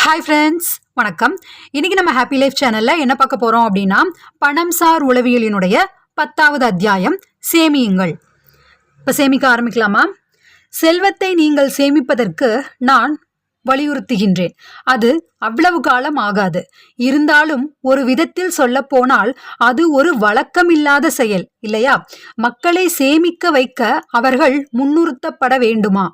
Hi friends, வணக்கம். இன்னைக்கு நம்ம ஹாப்பி லைஃப் சேனலில் என்ன பார்க்க போகிறோம் அப்படின்னா, பணம் சார் உளவியலினுடைய 10வது அத்தியாயம் சேமியுங்கள். இப்போ சேமிக்க ஆரம்பிக்கலாமா? செல்வத்தை நீங்கள் சேமிப்பதற்கு நான் வலியுறுத்துகின்றேன். அது அவ்வளவு காலம் ஆகாது. இருந்தாலும் ஒரு விதத்தில் சொல்ல போனால் அது ஒரு வழக்கமில்லாத செயல் இல்லையா? மக்களை சேமிக்க வைக்க அவர்கள் முன்னிறுத்தப்பட வேண்டுமா?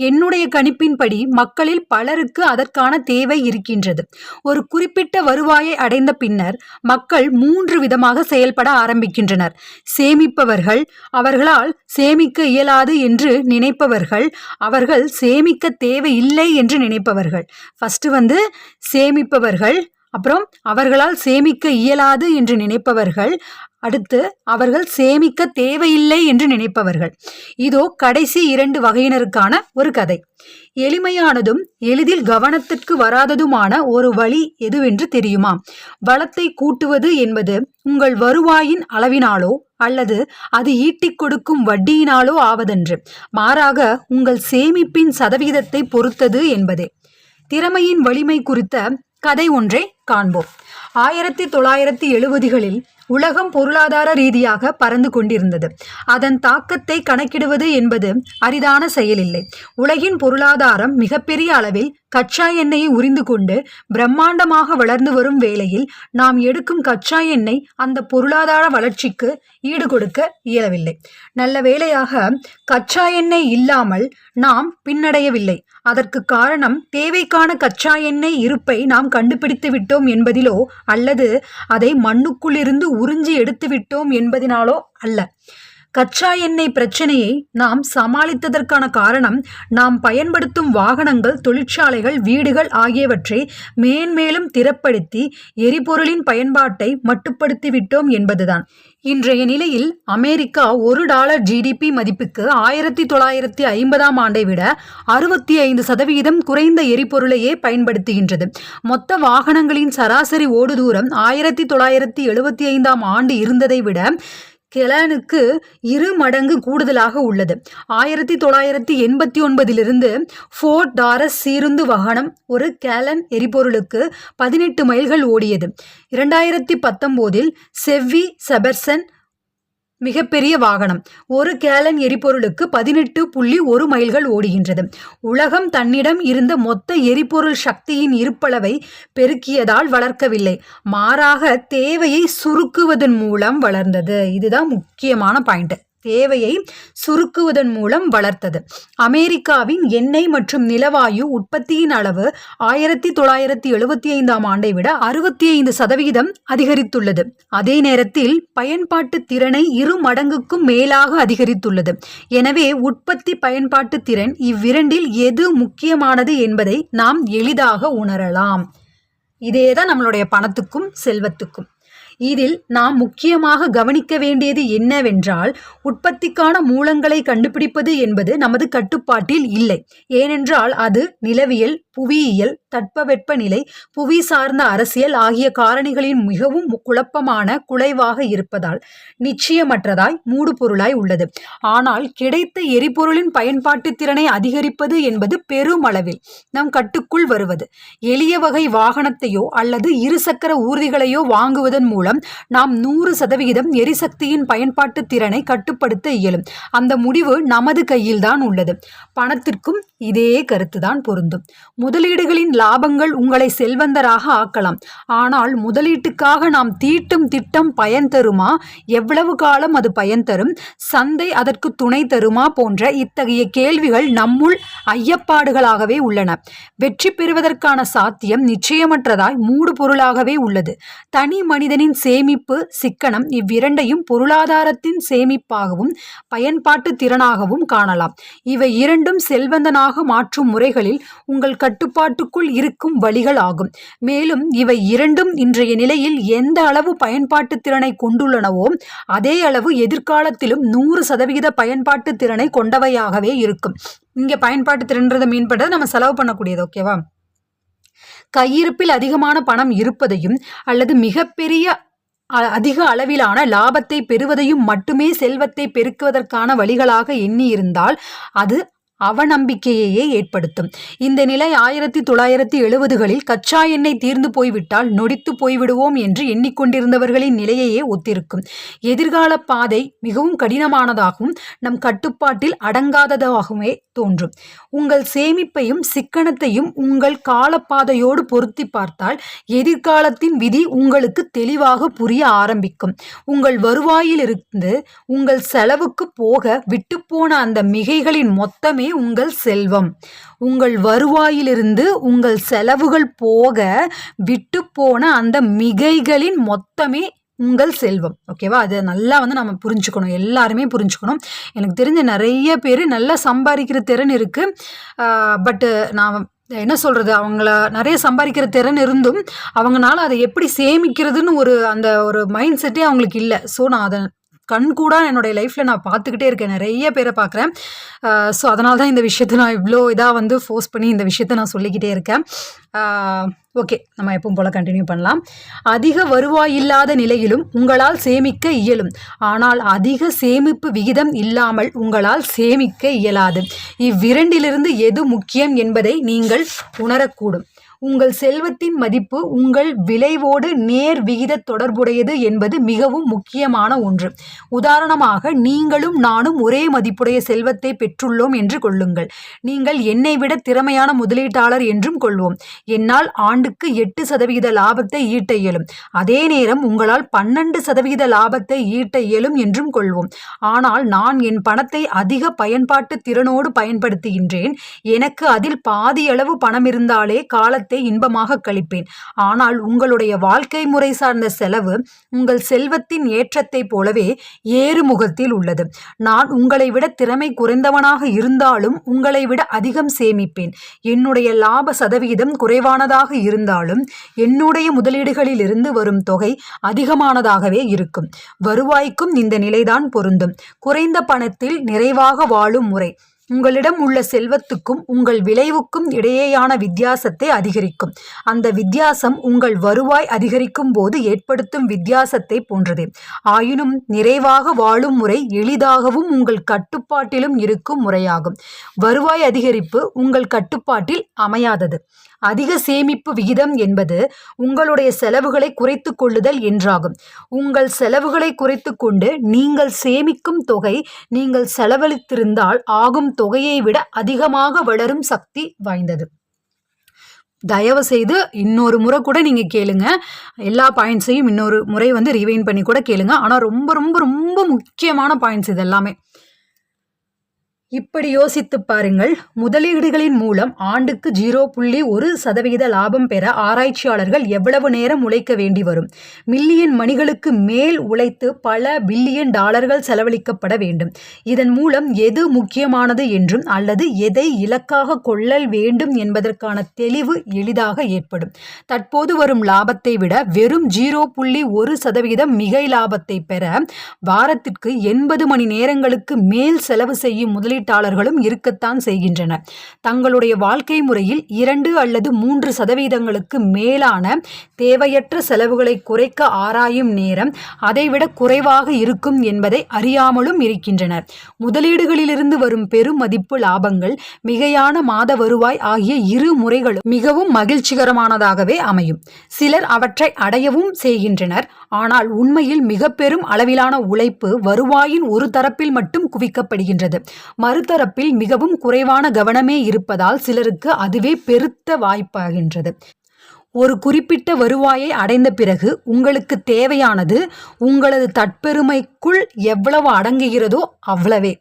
என்னுடைய கணிப்பின்படி மக்களில் பலருக்கு அதற்கான தேவை இருக்கின்றது. ஒரு குறிப்பிட்ட வருவாயை அடைந்த பின்னர் மக்கள் 3 விதமாக செயல்பட ஆரம்பிக்கின்றனர். சேமிப்பவர்கள், அவர்களால் சேமிக்க இயலாது என்று நினைப்பவர்கள், அவர்கள் சேமிக்க தேவையில்லை என்று நினைப்பவர்கள். ஃபர்ஸ்ட் சேமிப்பவர்கள், அப்புறம் அவர்களால் சேமிக்க இயலாது என்று நினைப்பவர்கள், அடுத்து அவர்கள் சேமிக்க தேவையில்லை என்று நினைப்பவர்கள். இதோ கடைசி 2 வகையினருக்கான ஒரு கதை. எளிமையானதும் எளிதில் கவனத்திற்கு வராததுமான ஒரு வழி எதுவென்று தெரியுமா? வளத்தை கூட்டுவது என்பது உங்கள் வருவாயின் அளவினாலோ அல்லது அது ஈட்டிக் கொடுக்கும் வட்டியினாலோ ஆவதென்று, மாறாக உங்கள் சேமிப்பின் சதவீதத்தை பொறுத்தது என்பதே. திறமையின் வலிமை குறித்த கதை ஒன்றை காண்போம். 1970களில் உலகம் பொருளாதார ரீதியாக பறந்து கொண்டிருந்தது. அதன் தாக்கத்தை கணக்கிடுவது என்பது அரிதான செயலில்லை. உலகின் பொருளாதாரம் மிகப்பெரிய அளவில் கச்சா எண்ணெயை உறிந்து கொண்டு பிரம்மாண்டமாக வளர்ந்து வரும் வேளையில் நாம் எடுக்கும் கச்சா எண்ணெய் அந்த பொருளாதார வளர்ச்சிக்கு ஈடுகொடுக்க இயலவில்லை. நல்ல வேளையாக கச்சா எண்ணெய் இல்லாமல் நாம் பின்னடையவில்லை. அதற்கு காரணம் தேவைக்கான கச்சா எண்ணெய் இருப்பை நாம் கண்டுபிடித்து விட்டோம் என்பதிலோ அல்லது அதை மண்ணுக்குள்ளிருந்து உறிஞ்சி எடுத்து விட்டோம் என்பதினாலோ அல்ல. கச்சா எண்ணெய் பிரச்சனையை நாம் சமாளித்ததற்கான காரணம் நாம் பயன்படுத்தும் வாகனங்கள், தொழிற்சாலைகள், வீடுகள் ஆகியவற்றை மேன்மேலும் திறப்படுத்தி எரிபொருளின் பயன்பாட்டை மட்டுப்படுத்தி விட்டோம் என்பதுதான். இன்றைய நிலையில் அமெரிக்கா $1 GDP மதிப்புக்கு 1950ஆம் ஆண்டை விட 65% குறைந்த எரிபொருளையே பயன்படுத்துகின்றது. மொத்த வாகனங்களின் சராசரி ஓடு தூரம் 1975ஆம் ஆண்டு இருந்ததை விட கெலனுக்கு 2 மடங்கு கூடுதலாக உள்ளது. 1989லிருந்து ஃபோர்ட் டாரஸ் சீருந்து வாகனம் ஒரு கேலன் எரிபொருளுக்கு 18 மைல்கள் ஓடியது. 2019இல் செவ்வி சபர்சன் மிகப்பெரிய வாகனம் 1 கேலன் எரிபொருளுக்கு 18.1 மைல்கள் ஓடுகின்றது. உலகம் தன்னிடம் இருந்த மொத்த எரிபொருள் சக்தியின் இருப்பளவை பெருக்கியதால் வளர்க்கவில்லை, மாறாக தேவையை சுருக்குவதன் மூலம் வளர்ந்தது. இதுதான் முக்கியமான பாயிண்ட். தேவையை சுருக்குவதன் மூலம் வளர்த்தது. அமெரிக்காவின் எண்ணெய் மற்றும் நிலவாயு உற்பத்தியின் அளவு 1975ஆம் ஆண்டை விட 65% அதிகரித்துள்ளது. அதே நேரத்தில் பயன்பாட்டு திறனை 2 மடங்குக்கும் மேலாக அதிகரித்துள்ளது. எனவே உற்பத்தி பயன்பாட்டு திறன் இவ்விரண்டில் எது முக்கியமானது என்பதை நாம் எளிதாக உணரலாம். இதேதான் நம்மளுடைய பணத்துக்கும் செல்வத்துக்கும். இதில் நாம் முக்கியமாக கவனிக்க வேண்டியது என்னவென்றால், உற்பத்திக்கான மூலங்களை கண்டுபிடிப்பது என்பது நமது கட்டுப்பாட்டில் இல்லை. ஏனென்றால் அது நிலவியல், புவியியல், தட்பவெப்பநிலை, புவி சார்ந்த அரசியல் ஆகிய காரணிகளின் மிகவும் குலைவாக இருப்பதால் நிச்சயமற்றதாய் மூடுபொருளாய் உள்ளது. ஆனால் கிடைத்த எரிபொருளின் பயன்பாட்டு திறனை அதிகரிப்பது என்பது பெருமளவில் நம் கட்டுக்குள் வருவது. எளிய வகை வாகனத்தையோ அல்லது 2 சக்கர ஊர்திகளையோ வாங்குவதன் மூலம் நாம் 100% எரிசக்தியின் பயன்பாட்டு திறனை கட்டுப்படுத்த இயலும். அந்த முடிவு நமது கையில்தான் உள்ளது. பணத்திற்கும் இதே கருத்துதான் பொருந்தும். முதலீடுகளின் லாபங்கள் உங்களை செல்வந்தராக ஆக்கலாம். ஆனால் முதலீட்டுக்காக நாம் தீட்டும் திட்டம் பயன் தருமா? எவ்வளவு காலம் அது பயன் தரும்? சந்தை அதற்கு துணை தருமா? போன்ற இத்தகைய கேள்விகள் நம்முள் ஐயப்பாடுகளாகவே உள்ளன. வெற்றி பெறுவதற்கான சாத்தியம் நிச்சயமற்றதாய் மூடு பொருளாகவே உள்ளது. தனி மனிதனின் சேமிப்பு சிக்கனம் இவ்விரண்டையும் பொருளாதாரத்தின் சேமிப்பாகவும் பயன்பாட்டு திறனாகவும் காணலாம். இவை இரண்டும் செல்வந்தனாக மாற்றும் முறைகளில் உங்கள் கட்டுப்பாட்டுக்குள் இருக்கும் வழிகள் ஆகும். மேலும் இவை இரண்டும் இன்றைய நிலையில் எந்த அளவு பயன்பாட்டு திறனை கொண்டுள்ளனவோ அதே அளவு எதிர்காலத்திலும் 100% பயன்பாட்டு திறனை கொண்டவையாகவே இருக்கும். இங்க பயன்பாட்டு திறன்றதை மீன் பண்றது நம்ம செலவு பண்ணக்கூடியது. ஓகேவா? கையிருப்பில் அதிகமான பணம் இருப்பதையும் அல்லது அதிக அளவிலான லாபத்தை பெறுவதையும் மட்டுமே செல்வத்தை பெருக்குவதற்கான வழிகளாக எண்ணி இருந்தால் அது அவநம்பிக்கையையே ஏற்படுத்தும். இந்த நிலை 1970களில் கச்சா எண்ணெய் தீர்ந்து போய்விட்டால் நொடித்து போய்விடுவோம் என்று எண்ணிக்கொண்டிருந்தவர்களின் நிலையையே ஒத்திருக்கும். எதிர்கால பாதை மிகவும் கடினமானதாகவும் நம் கட்டுப்பாட்டில் அடங்காததாகவே தோன்றும். உங்கள் சேமிப்பையும் சிக்கனத்தையும் உங்கள் காலப்பாதையோடு பொருத்தி பார்த்தால் எதிர்காலத்தின் விதி உங்களுக்கு தெளிவாக புரிய ஆரம்பிக்கும். உங்கள் வருவாயிலிருந்து உங்கள் செலவுக்கு போக விட்டுப்போன அந்த மிகைகளின் மொத்தமே உங்கள் செல்வம். உங்கள் வருவாயிலிருந்து உங்கள் செலவுகள் போக விட்டுப்போன அந்த மிகைகளின் மொத்தமே உங்கள் செல்வம். ஓகேவா? அதை நல்லா நம்ம புரிஞ்சுக்கணும், எல்லாருமே புரிஞ்சுக்கணும். எனக்கு தெரிஞ்ச நிறைய பேர் நல்லா சம்பாதிக்கிற திறன் இருக்குது. பட்டு நான் என்ன சொல்கிறது, அவங்கள நிறைய சம்பாதிக்கிற திறன் இருந்தும் அவங்களால அதை எப்படி சேமிக்கிறதுன்னு ஒரு மைண்ட் செட்டே அவங்களுக்கு இல்லை. ஸோ நான் அதை கண்கூடா என்னுடைய லைஃப்பில் நான் பார்த்துக்கிட்டே இருக்கேன், நிறைய பேரை பார்க்குறேன். ஸோ அதனால தான் இந்த விஷயத்தை நான் இவ்வளோ இதாக ஃபோர்ஸ் பண்ணி இந்த விஷயத்தை நான் சொல்லிக்கிட்டே இருக்கேன். ஓகே, நம்ம எப்பவும் போல் கண்டினியூ பண்ணலாம். அதிக வருவாய் இல்லாத நிலையிலும் உங்களால் சேமிக்க இயலும். ஆனால் அதிக சேமிப்பு விகிதம் இல்லாமல் உங்களால் சேமிக்க இயலாது. இவ்விரண்டிலிருந்து எது முக்கியம் என்பதை நீங்கள் உணரக்கூடும். உங்கள் செல்வத்தின் மதிப்பு உங்கள் விளைவோடு நேர் விகித தொடர்புடையது என்பது மிகவும் முக்கியமான ஒன்று. உதாரணமாக, நீங்களும் நானும் ஒரே மதிப்புடைய செல்வத்தை பெற்றுள்ளோம் என்று கொள்ளுங்கள். நீங்கள் என்னை விட திறமையான முதலீட்டாளர் என்றும் கொள்வோம். என்னால் ஆண்டுக்கு 8% லாபத்தை ஈட்ட இயலும். அதே நேரம் உங்களால் 12% லாபத்தை ஈட்ட இயலும் என்றும் கொள்வோம். ஆனால் நான் என் பணத்தை அதிக பயன்பாட்டு திறனோடு பயன்படுத்துகின்றேன். எனக்கு அதில் பாதியளவு பணம் இருந்தாலே காலத்தை இன்பமாக கழிப்பேன். ஆனால் உங்களுடைய வாழ்க்கை முறை சார்ந்த செலவு உங்கள் செல்வத்தின் ஏற்றத்தை போலவே ஏறுமுகத்தில் உள்ளது. நான் உங்களை விட திறமை குறைந்தவனாக இருந்தாலும் உங்களை விட அதிகம் சேமிப்பேன். என்னுடைய லாப சதவிகிதம் குறைவானதாக இருந்தாலும் என்னுடைய முதலீடுகளில் இருந்து வரும் தொகை அதிகமானதாகவே இருக்கும். வருவாய்க்கும் இந்த நிலைதான் பொருந்தும். குறைந்த பணத்தில் நிறைவாக வாழும் முறை உங்களிடம் உள்ள செல்வத்துக்கும் உங்கள் விளைவுக்கும் இடையேயான வித்தியாசத்தை அதிகரிக்கும். அந்த வித்தியாசம் உங்கள் வருவாய் அதிகரிக்கும் போது ஏற்படுத்தும் வித்தியாசத்தை போன்றது. ஆயினும் நிறைவாக வாழும் முறை எளிதாகவும் உங்கள் கட்டுப்பாட்டிலும் இருக்கும் முறையாகும். வருவாய் அதிகரிப்பு உங்கள் கட்டுப்பாட்டில் அமையாதது. அதிக சேமிப்பு விகிதம் என்பது உங்களுடைய செலவுகளை குறைத்து கொள்ளுதல் என்றாகும். உங்கள் செலவுகளை குறைத்து கொண்டு நீங்கள் சேமிக்கும் தொகை நீங்கள் செலவழித்திருந்தால் ஆகும் தொகையை விட அதிகமாக வளரும் சக்தி வாய்ந்தது. தயவு செய்து இன்னொரு முறை கூட நீங்கள் கேளுங்க. எல்லா பாயிண்ட்ஸையும் இன்னொரு முறை ரிவைண்ட் பண்ணி கூட கேளுங்க. ஆனால் ரொம்ப ரொம்ப ரொம்ப முக்கியமான பாயிண்ட்ஸ் இது எல்லாமே. இப்படி யோசித்து பாருங்கள். முதலீடுகளின் மூலம் ஆண்டுக்கு 0.1% லாபம் பெற ஆராய்ச்சியாளர்கள் எவ்வளவு நேரம் உழைக்க வேண்டி வரும்? மில்லியன் மணிகளுக்கு மேல் உழைத்து பல பில்லியன் டாலர்கள் செலவழிக்கப்பட வேண்டும். இதன் மூலம் எது முக்கியமானது என்றும் அல்லது எதை இலக்காக கொள்ளல் வேண்டும் என்பதற்கான தெளிவு எளிதாக ஏற்படும். தற்போது வரும் லாபத்தை விட வெறும் 0.1% மிகை லாபத்தை பெற வாரத்திற்கு 80 மணி நேரங்களுக்கு மேல் செலவு செய்யும் முதலீட்டாளர்களும் இருக்கத்தான் செய்கின்றனர். தங்களுடைய வாழ்க்கை முறையில் 2 அல்லது 3% மேலான தேவையற்ற செலவுகளை குறைக்க ஆராயும் நேரம் அதைவிட குறைவாக இருக்கும் என்பதை அறியாமலும் இருக்கின்றனர். முதலீடுகளிலிருந்து வரும் பெரும் மதிப்பு லாபங்கள், மிகையான மாத வருவாய் ஆகிய இரு முறைகளும் மிகவும் மகிழ்ச்சிகரமானதாகவே அமையும். சிலர் அவற்றை அடையவும் செய்கின்றனர். ஆனால் உண்மையில் மிக பெரும் அளவிலான உழைப்பு வருவாயின் ஒரு தரப்பில் மட்டும் குவிக்கப்படுகின்றது. மறுதரப்பில் மிகவும் குறைவான கவனமே இருப்பதால் சிலருக்கு அதுவே பெருத்த வாய்ப்பாகின்றது. ஒரு குறிப்பிட்ட வருவாயை அடைந்த பிறகு உங்களுக்கு தேவையானது உங்களது தற்பெருமைக்குள் எவ்வளவு அடங்குகிறதோ அவ்வளவே.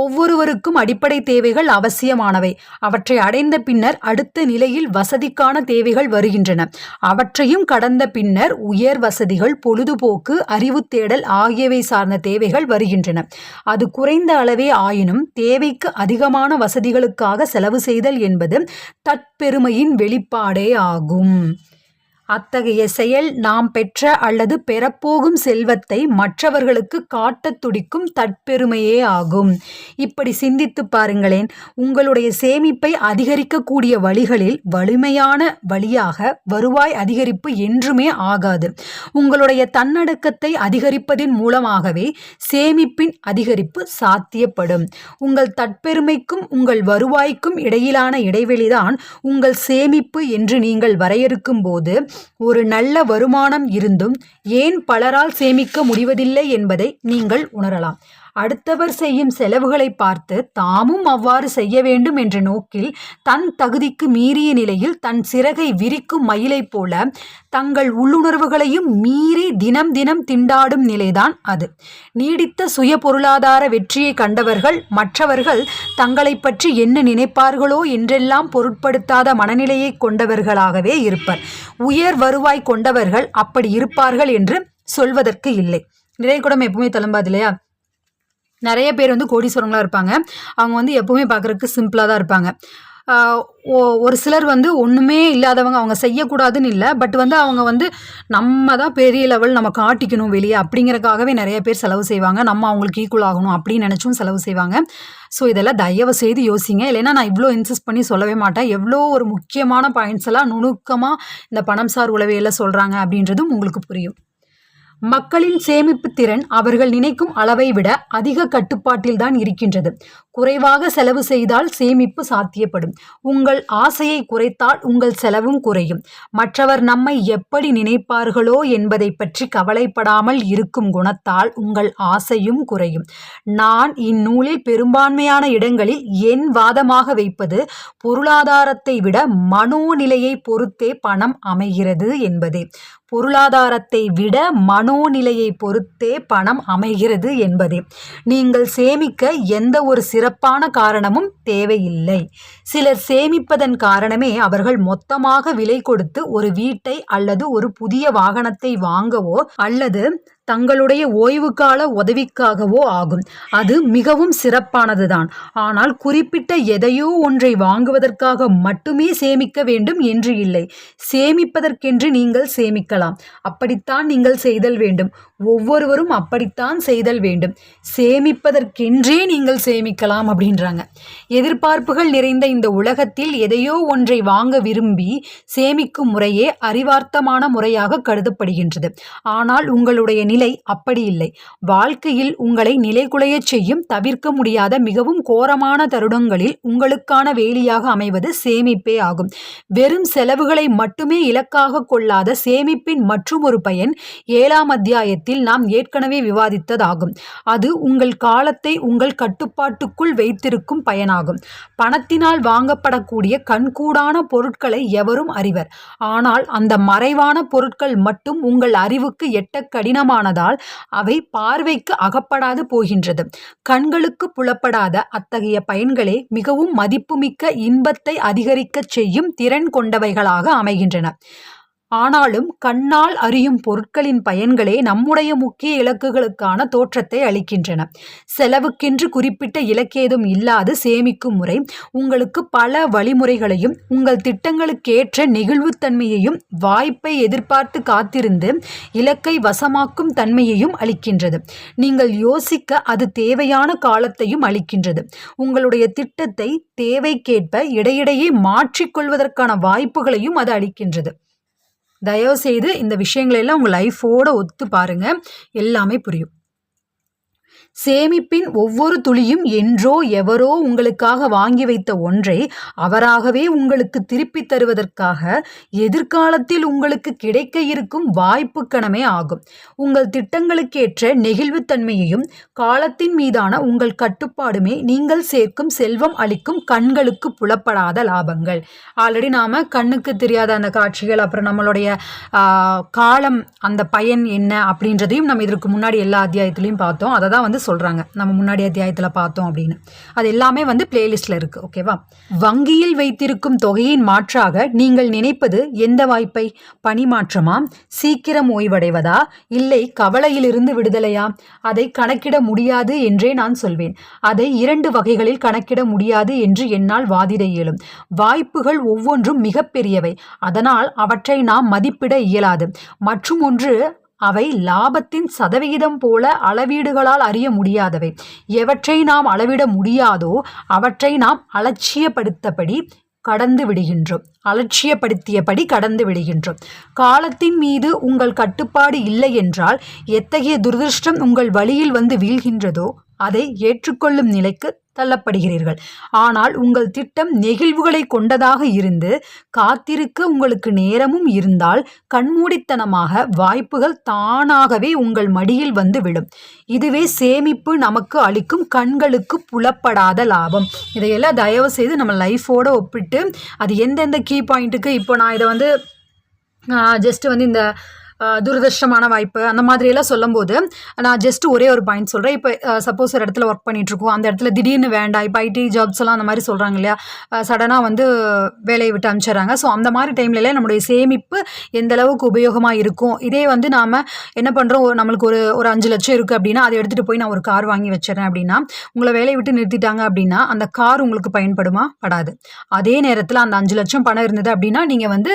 ஒவ்வொருவருக்கும் அடிப்படை தேவைகள் அவசியமானவை. அவற்றை அடைந்த பின்னர் அடுத்த நிலையில் வசதிக்கான தேவைகள் வருகின்றன. அவற்றையும் கடந்த பின்னர் உயர் வசதிகள், பொழுதுபோக்கு, அறிவு தேடல் ஆகியவை சார்ந்த தேவைகள் வருகின்றன. அது குறைந்த அளவே ஆயினும் தேவைக்கு அதிகமான வசதிகளுக்காக செலவு செய்தல் என்பது தற்பெருமையின் வெளிப்பாடே ஆகும். அத்தகைய செயல் நாம் பெற்ற அல்லது பெறப்போகும் செல்வத்தை மற்றவர்களுக்கு காட்டத் துடிக்கும் தற்பெருமையே ஆகும். இப்படி சிந்தித்து பாருங்களேன். உங்களுடைய சேமிப்பை அதிகரிக்கக்கூடிய வழிகளில் வலிமையான வழியாக வருவாய் அதிகரிப்பு என்றுமே ஆகாது. உங்களுடைய தன்னடக்கத்தை அதிகரிப்பதின் மூலமாகவே சேமிப்பின் அதிகரிப்பு சாத்தியப்படும். உங்கள் தற்பெருமைக்கும் உங்கள் வருவாய்க்கும் இடையிலான இடைவெளிதான் உங்கள் சேமிப்பு என்று நீங்கள் வரையறுக்கும் போது ஒரு நல்ல வருமானம் இருந்தும் ஏன் பலரால் சேமிக்க முடிவதில்லை என்பதை நீங்கள் உணரலாம். அடுத்தவர் செய்யும் செலவுகளை பார்த்து தாமும் அவ்வாறு செய்ய வேண்டும் என்ற நோக்கில் தன் தகுதிக்கு மீறிய நிலையில் தன் சிறகை விரிக்கும் மயிலைப் போல தங்கள் உள்ளுணர்வுகளையும் மீறி தினம் தினம் திண்டாடும் நிலைதான் அது. நீடித்த சுய பொருளாதார வெற்றியை கண்டவர்கள் மற்றவர்கள் தங்களை பற்றி என்ன நினைப்பார்களோ என்றெல்லாம் பொருட்படுத்தாத மனநிலையை கொண்டவர்களாகவே இருப்பர். உயர் வருவாய் கொண்டவர்கள் அப்படி இருப்பார்கள் என்று சொல்வதற்கு இல்லை. நிறைகுடம் எப்பவுமே தழும்பாது இல்லையா? நிறைய பேர் கோடீஸ்வரங்களாக இருப்பாங்க. அவங்க எப்பவுமே பார்க்குறதுக்கு சிம்பிளாக தான் இருப்பாங்க. ஒரு சிலர் ஒன்றுமே இல்லாதவங்க, அவங்க செய்யக்கூடாதுன்னு இல்லை, பட் அவங்க நம்ம தான் பெரிய லெவல், நம்ம காட்டிக்கணும் வெளியே அப்படிங்கிறதுக்காகவே நிறைய பேர் செலவு செய்வாங்க. நம்ம அவங்களுக்கு ஈக்குவல் ஆகணும் அப்படின்னு நினச்சும் செலவு செய்வாங்க. ஸோ இதெல்லாம் தயவு செய்து யோசிங்க. இல்லைன்னா நான் இவ்வளோ இன்சிஸ்ட் பண்ணி சொல்லவே மாட்டேன். எவ்வளோ ஒரு முக்கியமான பாயிண்ட்ஸ் எல்லாம் நுணுக்கமாக இந்த பணம் சார் உளவியலில் சொல்கிறாங்க அப்படின்றதும் உங்களுக்கு புரியும். மக்களின் சேமிப்பு திறன் அவர்கள் நினைக்கும் அளவை விட அதிக கட்டுப்பாட்டில் தான் இருக்கின்றது. குறைவாக செலவு செய்தால் சேமிப்பு சாத்தியப்படும். உங்கள் ஆசையை குறைத்தால் உங்கள் செலவும் குறையும். மற்றவர் நம்மை எப்படி நினைப்பார்களோ என்பதை பற்றி கவலைப்படாமல் இருக்கும் குணத்தால் உங்கள் ஆசையும் குறையும். நான் இந்நூலில் பெரும்பான்மையான இடங்களில் என் வாதமாக வைப்பது பொருளாதாரத்தை விட மனோநிலையை பொறுத்தே பணம் அமைகிறது என்பதே. பொருளாதாரத்தை விட மனோநிலையை பொறுத்தே பணம் அமைகிறது என்பதே. நீங்கள் சேமிக்க எந்த ஒரு சிறப்பான காரணமும் தேவையில்லை. சிலர் சேமிப்பதன் காரணமே அவர்கள் மொத்தமாக விலை கொடுத்து ஒரு வீட்டை அல்லது ஒரு புதிய வாகனத்தை வாங்கவோ அல்லது தங்களுடைய ஓய்வு கால உதவிக்காகவோ ஆகும். அது மிகவும் சிறப்பானதுதான். ஆனால் குறிப்பிட்ட எதையோ ஒன்றை வாங்குவதற்காக மட்டுமே சேமிக்க வேண்டும் என்று இல்லை. சேமிப்பதற்கென்று நீங்கள் சேமிக்கலாம். அப்படித்தான் நீங்கள் செய்தல் வேண்டும். ஒவ்வொருவரும் அப்படித்தான் செய்தல் வேண்டும். சேமிப்பதற்கென்றே நீங்கள் சேமிக்கலாம் அப்படின்றாங்க. எதிர்பார்ப்புகள் நிறைந்த இந்த உலகத்தில் எதையோ ஒன்றை வாங்க விரும்பி சேமிக்கும் முறையே அறிவார்த்தமான முறையாக கருதப்படுகின்றது. ஆனால் உங்களுடைய நிலை அப்படி இல்லை. வாழ்க்கையில் உங்களை நிலைகுலையச் செய்யும் தவிர்க்க முடியாத மிகவும் கோரமான தருணங்களில் உங்களுக்கான வேலியாக அமைவது சேமிப்பே ஆகும். வெறும் செலவுகளை மட்டுமே இலக்காக கொள்ளாத சேமிப்பின் மற்றும் ஒரு பயன் 7ஆம் அத்தியாயத்தில் நாம் ஏற்கனவே விவாதித்ததாகும். அது உங்கள் காலத்தை உங்கள் கட்டுப்பாட்டுக்குள் வைத்திருக்கும் பயனாகும். பணத்தினால் வாங்கப்படக்கூடிய கண்கூடான பொருட்களை எவரும் அறிவர். ஆனால் அந்த மறைவான பொருட்கள் மட்டும் உங்கள் அறிவுக்கு எட்ட கடினமானதால் அவை பார்வைக்கு அகப்படாது போகின்றது. கண்களுக்கு புலப்படாத அத்தகைய பயன்களே மிகவும் மதிப்புமிக்க இன்பத்தை அதிகரிக்கச் செய்யும் திறன் கொண்டவைகளாக அமைகின்றன. ஆனாலும் கண்ணால் அறியும் பொருட்களின் பயன்களே நம்முடைய முக்கிய இலக்குகளுக்கான தோற்றத்தை அளிக்கின்றன. செலவுக்கென்று குறிப்பிட்ட இலக்கேதும் இல்லாது சேமிக்கும் முறை உங்களுக்கு பல வழிமுறைகளையும் உங்கள் திட்டங்களுக்கேற்ற நெகிழ்வுத்தன்மையையும் வாய்ப்பை எதிர்பார்த்து காத்திருந்து இலக்கை வசமாக்கும் தன்மையையும் அளிக்கின்றது. நீங்கள் யோசிக்க அது தேவையான காலத்தையும் அளிக்கின்றது. உங்களுடைய திட்டத்தை தேவைக்கேற்ப இடையிடையே மாற்றிக்கொள்வதற்கான வாய்ப்புகளையும் அது அளிக்கின்றது. தயவுசெய்து இந்த விஷயங்களெல்லாம் உங்கள் லைஃபோடு ஒத்து பாருங்கள், எல்லாமே புரியும். சேமிப்பின் ஒவ்வொரு துளியும் என்றோ எவரோ உங்களுக்காக வாங்கி வைத்த ஒன்றை அவராகவே உங்களுக்கு திருப்பி தருவதற்காக எதிர்காலத்தில் உங்களுக்கு கிடைக்க இருக்கும் வாய்ப்புக்கணமே ஆகும். உங்கள் திட்டங்களுக்கேற்ற நெகிழ்வுத்தன்மையையும் காலத்தின் மீதான உங்கள் கட்டுப்பாடுமே நீங்கள் சேர்க்கும் செல்வம் அளிக்கும் கண்களுக்கு புலப்படாத லாபங்கள். ஆல்ரெடி நாம் கண்ணுக்கு தெரியாத அந்த காட்சிகள், அப்புறம் நம்மளுடைய காலம், அந்த பயன் என்ன அப்படின்றதையும் நம்ம இதற்கு முன்னாடி எல்லா அத்தியாயத்திலையும் பார்த்தோம். அதை தான் சொல்கிறாங்க. நம்ம முன்னாடி அத்தியாயத்தில் பார்த்தோம் அப்படின்னு. அது எல்லாமே வந்து பிளேலிஸ்ட்டில் இருக்குது. ஓகேவா? வங்கியில் வைத்திருக்கும் தொகையின் மாற்றாக நீங்கள் நினைப்பது எந்த வாய்ப்பை? பணி மாற்றமா? சீக்கிரம் ஓய்வடைவதா? இல்லை கவலையிலிருந்து விடுதலையா? அதை கணக்கிட முடியாது என்றே நான் சொல்வேன். அதை 2 வகைகளில் கணக்கிட முடியாது என்று என்னால் வாதிட இயலும். வாய்ப்புகள் ஒவ்வொன்றும் மிகப்பெரியவை, அதனால் அவற்றை நாம் மதிப்பிட இயலாது. மற்றும் ஒன்று, அவை லாபத்தின் சதவிகிதம் போல அளவீடுகளால் அறிய முடியாதவை. எவற்றை நாம் அளவிட முடியாதோ அவற்றை நாம் அலட்சியப்படுத்தியபடி கடந்து விடுகின்றோம். காலத்தின் மீது உங்கள் கட்டுப்பாடு இல்லை என்றால் எத்தகைய துரதிருஷ்டம் உங்கள் வழியில் வந்து வீழ்கின்றதோ அதை ஏற்றுக்கொள்ளும் நிலைக்கு தள்ளப்படுகிறீர்கள். ஆனால் உங்கள் திட்டம் நெகிழ்வுகளை கொண்டதாக இருந்து காத்திருக்க உங்களுக்கு நேரமும் இருந்தால் கண்மூடித்தனமாக வாய்ப்புகள் தானாகவே உங்கள் மடியில் வந்து விடும். இதுவே சேமிப்பு நமக்கு அளிக்கும் கண்களுக்கு புலப்படாத லாபம். இதையெல்லாம் தயவு செய்து நம்ம லைஃபோட ஒப்பிட்டு அது எந்தெந்த கீ பாயிண்ட்டுக்கு, இப்போ நான் இதை வந்து ஜஸ்ட் வந்து இந்த துரதிருஷ்டமான வாய்ப்பு அந்த மாதிரியெல்லாம் சொல்லும்போது நான் ஜஸ்ட் ஒரே ஒரு பாயிண்ட் சொல்கிறேன். இப்போ சப்போஸ் ஒரு இடத்துல ஒர்க் பண்ணிகிட்ருக்கோம், அந்த இடத்துல திடீர்னு வேண்டாம், இப்போ ஐடி ஜாப்ஸ் எல்லாம் அந்த மாதிரி சொல்கிறாங்க இல்லையா, சடனாக வந்து வேலையை விட்டு அனுப்பிச்சிடுறாங்க. ஸோ அந்த மாதிரி டைம்லலாம் நம்மளுடைய சேமிப்பு எந்த அளவுக்கு உபயோகமாக இருக்கும். இதே வந்து நாம் என்ன பண்ணுறோம், நம்மளுக்கு ஒரு 5 லட்சம் இருக்குது அப்படின்னா அதை எடுத்துகிட்டு போய் நான் ஒரு கார் வாங்கி வச்சிடறேன் அப்படின்னா, உங்களை வேலையை விட்டு நிறுத்திட்டாங்க அப்படின்னா அந்த கார் உங்களுக்கு பயன்படுமா? படாது. அதே நேரத்தில் அந்த 5 லட்சம் பணம் இருந்தது அப்படின்னா நீங்கள் வந்து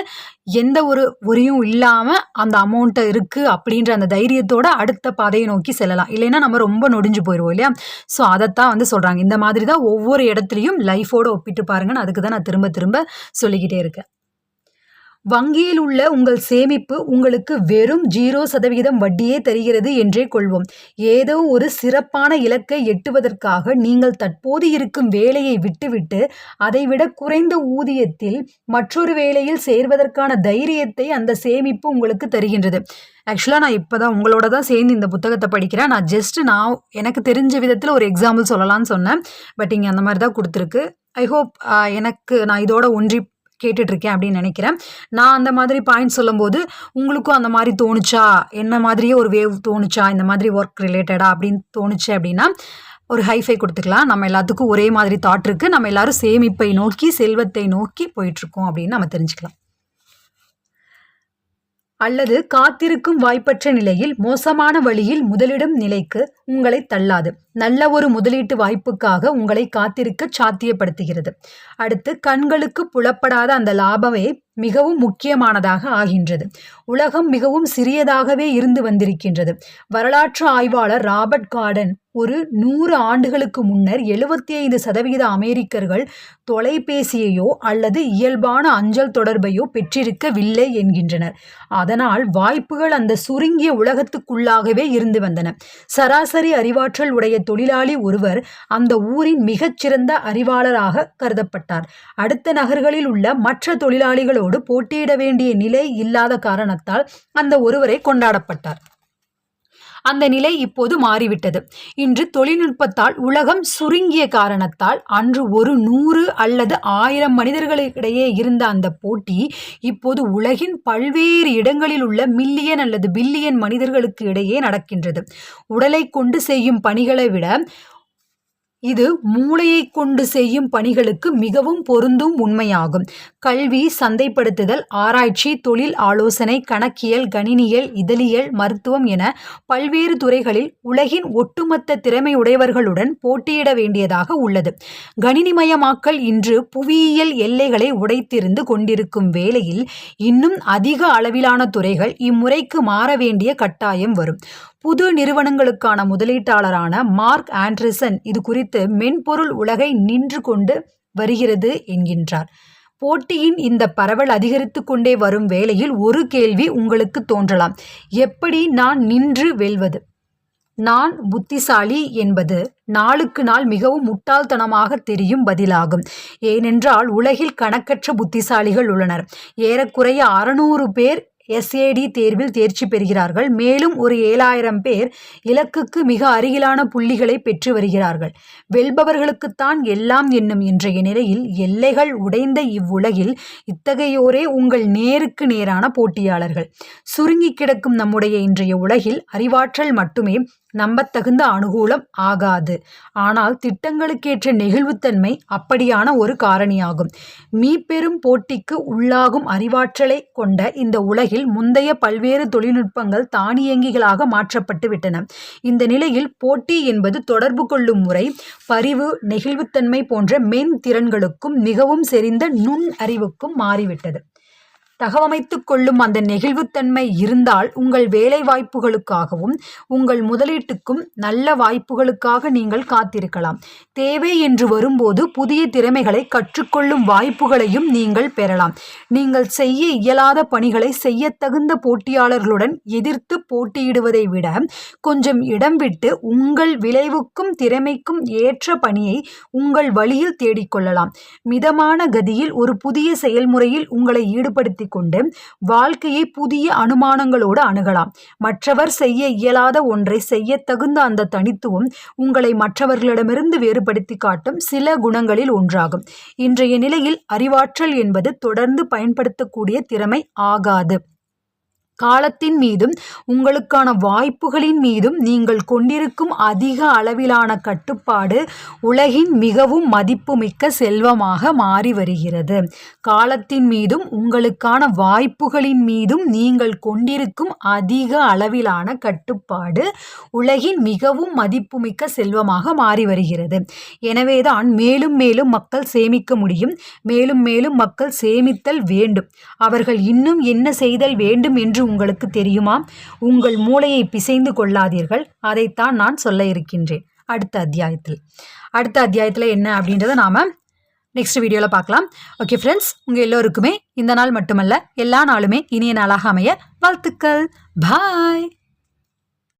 எந்த ஒரு ஒரியும் இல்லாமல் அந்த அமௌண்ட்டை இருக்குது அப்படின்ற அந்த தைரியத்தோட அடுத்த பாதையை நோக்கி செல்லலாம். இல்லைன்னா நம்ம ரொம்ப நொடிஞ்சு போயிடுவோம் இல்லையா? ஸோ அதைத்தான் வந்து சொல்கிறாங்க. இந்த மாதிரி தான் ஒவ்வொரு இடத்துலையும் லைஃபோடு ஒப்பிட்டு பாருங்கன்னு அதுக்கு தான் நான் திரும்ப திரும்ப சொல்லிக்கிட்டே இருக்கேன். வங்கியில் உள்ள உங்கள் சேமிப்பு உங்களுக்கு வெறும் 0% வட்டியே தருகிறது என்றே கொள்வோம். ஏதோ ஒரு சிறப்பான இலக்கை எட்டுவதற்காக நீங்கள் தற்போது இருக்கும் வேலையை விட்டுவிட்டு அதைவிட குறைந்த ஊதியத்தில் மற்றொரு வேலையில் சேர்வதற்கான தைரியத்தை அந்த சேமிப்பு உங்களுக்கு தருகின்றது. ஆக்சுவலாக நான் இப்போ தான் உங்களோட தான் சேர்ந்து இந்த புத்தகத்தை படிக்கிறேன். நான் எனக்கு தெரிஞ்ச விதத்தில் ஒரு எக்ஸாம்பிள் சொல்லலாம்னு சொன்னேன். பட் இங்கே அந்த மாதிரி தான் கொடுத்துருக்கு. ஐ ஹோப் நான் இதோட ஒன்றி கேட்டுட்ருக்கேன் அப்படின்னு நினைக்கிறேன். நான் அந்த மாதிரி பாயிண்ட் சொல்லும்போது உங்களுக்கும் அந்த மாதிரி தோணுச்சா, என்ன மாதிரியே ஒரு வேவ் தோணுச்சா, இந்த மாதிரி ஒர்க் ரிலேட்டடாக அப்படின்னு தோணுச்சு அப்படின்னா ஒரு ஹைஃபை கொடுத்துக்கலாம். நம்ம எல்லாத்துக்கும் ஒரே மாதிரி தாட் இருக்குது. நம்ம எல்லாரும் சேமிப்பை நோக்கி செல்வத்தை நோக்கி போயிட்டுருக்கோம் அப்படின்னு நம்ம தெரிஞ்சுக்கலாம். அல்லது காத்திருக்கும் வாய்ப்பற்ற நிலையில் மோசமான வழியில் முதலிடும் நிலைக்கு உங்களை தள்ளாது. நல்ல ஒரு முதலீட்டு வாய்ப்புக்காக உங்களை காத்திருக்க சாத்தியப்படுத்துகிறது. அடுத்து, கண்களுக்கு புலப்படாத அந்த லாபமே மிகவும் முக்கியமானதாக ஆகின்றது. உலகம் மிகவும் சிறியதாகவே இருந்து வந்திருக்கின்றது. வரலாற்று ஆய்வாளர் ராபர்ட் கார்டன் ஒரு 100 ஆண்டுகளுக்கு முன்னர் 75% அமெரிக்கர்கள் தொலைபேசியையோ அல்லது இயல்பான அஞ்சல் தொடர்பையோ பெற்றிருக்கவில்லை என்கின்றனர். அதனால் வாய்ப்புகள் அந்த சுருங்கிய உலகத்துக்குள்ளாகவே இருந்து வந்தன. சராசரி அறிவாற்றல் உடைய தொழிலாளி ஒருவர் அந்த ஊரின் மிகச்சிறந்த அறிவாளராக கருதப்பட்டார். அடுத்த நகர்களில் உள்ள மற்ற தொழிலாளிகளோடு போட்டியிட வேண்டிய நிலை இல்லாத காரணத்தால் அந்த ஒருவரை கொண்டாடப்பட்டார். அந்த நிலை இப்போது மாறிவிட்டது. இன்று தொழில்நுட்பத்தால் உலகம் சுருங்கிய காரணத்தால் அன்று ஒரு 100 அல்லது 1000 மனிதர்களுக்கிடையே இருந்த அந்த போட்டி இப்போது உலகின் பல்வேறு இடங்களில் உள்ள மில்லியன் அல்லது பில்லியன் மனிதர்களுக்கு இடையே நடக்கின்றது. உடலை கொண்டு செய்யும் பணிகளை விட இது மூளையை கொண்டு செய்யும் பணிகளுக்கு மிகவும் பொருந்தும் உண்மையாகும். கல்வி, சந்தைப்படுத்துதல், ஆராய்ச்சி, தொழில் ஆலோசனை, கணக்கியல், கணினியல், இதழியல், மருத்துவம் என பல்வேறு துறைகளில் உலகின் ஒட்டுமொத்த திறமையுடையவர்களுடன் போட்டியிட வேண்டியதாக உள்ளது. கணினிமயமாக்கல் இன்று புவியியல் எல்லைகளை உடைத்திருந்து கொண்டிருக்கும் வேளையில் இன்னும் அதிக அளவிலான துறைகள் இம்முறைக்கு மாற வேண்டிய கட்டாயம் வரும். புது நிறுவனங்களுக்கான முதலீட்டாளரான மார்க் ஆண்டர்சன் இது குறித்து மென்பொருள் உலகை நின்று கொண்டு வருகிறது என்கின்றார். போட்டியின் இந்த பரவல் அதிகரித்து கொண்டே வரும் வேளையில் ஒரு கேள்வி உங்களுக்கு தோன்றலாம். எப்படி நான் நின்று வெல்வது? நான் புத்திசாலி என்பது நாளுக்கு நாள் மிகவும் முட்டாள்தனமாக தெரியும் பதிலாகும். ஏனென்றால் உலகில் கணக்கற்ற புத்திசாலிகள் உள்ளனர். ஏறக்குறைய 600 பேர் SAT தேர்வில் தேர்ச்சி பெறுகிறார்கள். மேலும் ஒரு 7000 பேர் இலக்குக்கு மிக அருகிலான புள்ளிகளை பெற்று வருகிறார்கள். வெல்பவர்களுக்குத்தான் எல்லாம் என்னும் இன்றைய நிலையில் எல்லைகள் உடைந்த இவ்வுலகில் இத்தகையோரே உங்கள் நேருக்கு நேரான போட்டியாளர்கள். சுருங்கி கிடக்கும் நம்முடைய இன்றைய உலகில் அறிவாற்றல் மட்டுமே நம்பத்தகுந்த அனுகூலம் ஆகாது. ஆனால் திட்டங்களுக்கேற்ற நெகிழ்வுத்தன்மை அப்படியான ஒரு காரணியாகும். மீப்பெரும் போட்டிக்கு உள்ளாகும் அறிவாற்றலை கொண்ட இந்த உலகில் முந்தைய பல்வேறு தொழில்நுட்பங்கள் தானியங்கிகளாக மாற்றப்பட்டு விட்டன. இந்த நிலையில் போட்டி என்பது தொடர்பு கொள்ளும் முறை, பரிவு, நெகிழ்வுத்தன்மை போன்ற மென் திறன்களுக்கும் மிகவும் செறிந்த நுண் அறிவுக்கும் மாறிவிட்டது. தகவமைத்துக் கொள்ளும் அந்த நெகிழ்வுத்தன்மை இருந்தால் உங்கள் வேலை வாய்ப்புகளுக்காகவும் உங்கள் முதலீட்டுக்கும் நல்ல வாய்ப்புகளுக்காக நீங்கள் காத்திருக்கலாம். தேவை என்று வரும்போது புதிய திறமைகளை கற்றுக்கொள்ளும் வாய்ப்புகளையும் நீங்கள் பெறலாம். நீங்கள் செய்ய இயலாத பணிகளை செய்யத்தகுந்த போட்டியாளர்களுடன் எதிர்த்து போட்டியிடுவதை விட கொஞ்சம் இடம் விட்டு உங்கள் விளைவுக்கும் திறமைக்கும் ஏற்ற பணியை உங்கள் வழியில் தேடிக்கொள்ளலாம். மிதமான கதியில் ஒரு புதிய செயல்முறையில் உங்களை ஈடுபடுத்தி கொண்டு வாழ்க்கையை புதிய அனுமானங்களோடு அணுகலாம். மற்றவர் செய்ய இயலாத ஒன்றை செய்ய தகுந்த அந்த தனித்துவம் உங்களை மற்றவர்களிடமிருந்து வேறுபடுத்தி காட்டும் சில குணங்களில் ஒன்றாகும். இன்றைய நிலையில் அறிவாற்றல் என்பது தொடர்ந்து பயன்படுத்தக்கூடிய திறமை ஆகாது. காலத்தின் மீதும் உங்களுக்கான வாய்ப்புகளின் மீதும் நீங்கள் கொண்டிருக்கும் அதிக அளவிலான கட்டுப்பாடு உலகின் மிகவும் மதிப்புமிக்க செல்வமாக மாறி வருகிறது. காலத்தின் மீதும் உங்களுக்கான வாய்ப்புகளின் மீதும் நீங்கள் கொண்டிருக்கும் அதிக அளவிலான கட்டுப்பாடு உலகின் மிகவும் மதிப்புமிக்க செல்வமாக மாறி வருகிறது. எனவேதான் மேலும் மேலும் மக்கள் சேமிக்க முடியும், மேலும் மேலும் மக்கள் சேமித்தல் வேண்டும். அவர்கள் இன்னும் என்ன செய்தல் வேண்டும் என்று உங்களுக்கு தெரியுமா? உங்கள் மூளையை பிசைந்து கொள்ளாதீர்கள். அதைத்தான் நான் சொல்ல இருக்கின்றேன் அடுத்த அத்தியாயத்தில் என்ன அப்படின்றத நாம நெக்ஸ்ட் வீடியோவில் பார்க்கலாம். ஓகே ஃப்ரெண்ட்ஸ், உங்கள் எல்லோருக்குமே இந்த நாள் மட்டுமல்ல எல்லா நாளுமே இனிய நாளாக அமைய வாழ்த்துக்கள். பாய்.